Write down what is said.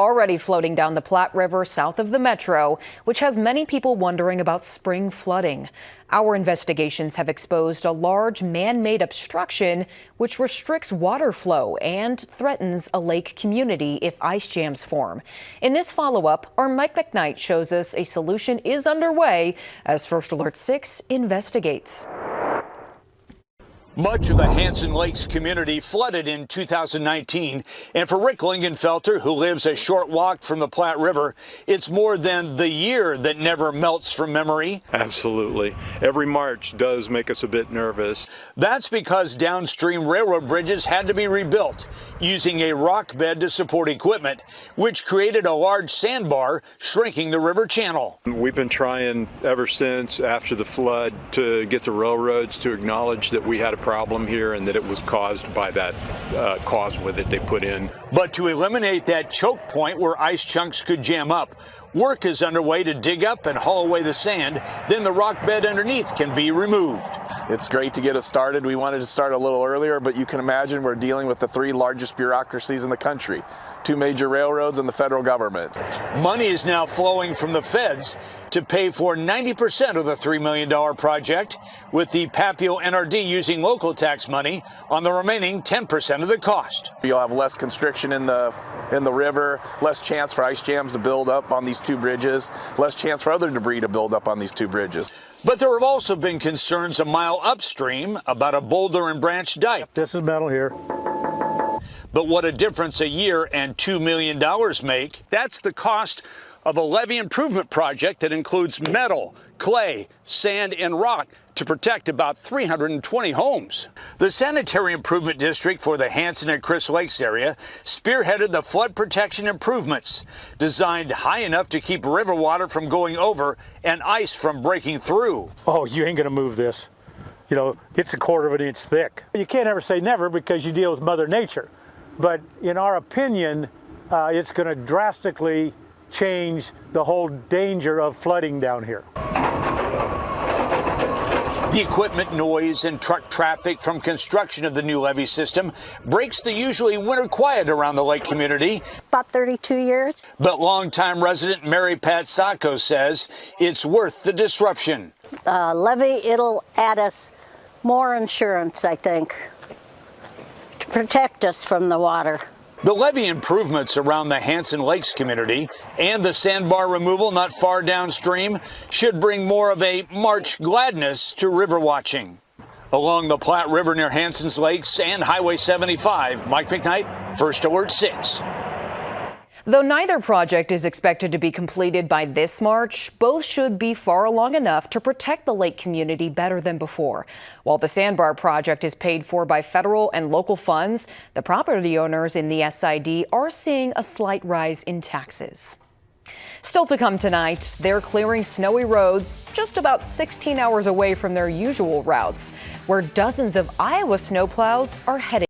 already floating down the Platte River south of the metro, which has many people wondering about spring flooding. Our investigations have exposed a large man-made obstruction which restricts water flow and threatens a lake community if ice jams form. In this follow-up, our Mike McKnight shows us a solution is underway as First Alert 6 investigates. Much of the Hansen Lakes community flooded in 2019, and for Rick Lingenfelter, who lives a short walk from the Platte River, it's more than the year that never melts from memory. Absolutely. Every March does make us a bit nervous. That's because downstream railroad bridges had to be rebuilt using a rock bed to support equipment, which created a large sandbar, shrinking the river channel. We've been trying ever since after the flood to get the railroads to acknowledge that we had a problem here and that it was caused by that causeway that they put in. But to eliminate that choke point where ice chunks could jam up, work is underway to dig up and haul away the sand. Then the rock bed underneath can be removed. It's great to get us started. We wanted to start a little earlier, but you can imagine we're dealing with the three largest bureaucracies in the country, two major railroads and the federal government. Money is now flowing from the feds to pay for 90% of the $3 million project, with the Papio NRD using local tax money on the remaining 10% of the cost. You'll have less constriction in the river, less chance for ice jams to build up on these two bridges, less chance for other debris to build up on these two bridges. But there have also been concerns a mile upstream about a boulder and branch dike. This is metal here. But what a difference a year and $2 million make. That's the cost of a levee improvement project that includes metal, clay, sand, and rock to protect about 320 homes. The Sanitary Improvement District for the Hansen and Chris Lakes area spearheaded the flood protection improvements, designed high enough to keep river water from going over and ice from breaking through. Oh, you ain't gonna move this. You know, it's 1/4 of an inch thick. You can't ever say never because you deal with Mother Nature. But in our opinion, it's gonna drastically change the whole danger of flooding down here. The equipment noise and truck traffic from construction of the new levee system breaks the usually winter quiet around the lake community. About 32 years. But longtime resident Mary Pat Sacco says it's worth the disruption. Levee, it'll add us more insurance, I think, to protect us from the water. The levee improvements around the Hansen Lakes community and the sandbar removal not far downstream should bring more of a March gladness to river watching. Along the Platte River near Hansen's Lakes and Highway 75, Mike McKnight, First Alert 6. Though neither project is expected to be completed by this March, both should be far along enough to protect the lake community better than before. While the sandbar project is paid for by federal and local funds, the property owners in the SID are seeing a slight rise in taxes. Still to come tonight, they're clearing snowy roads just about 16 hours away from their usual routes, where dozens of Iowa snowplows are headed.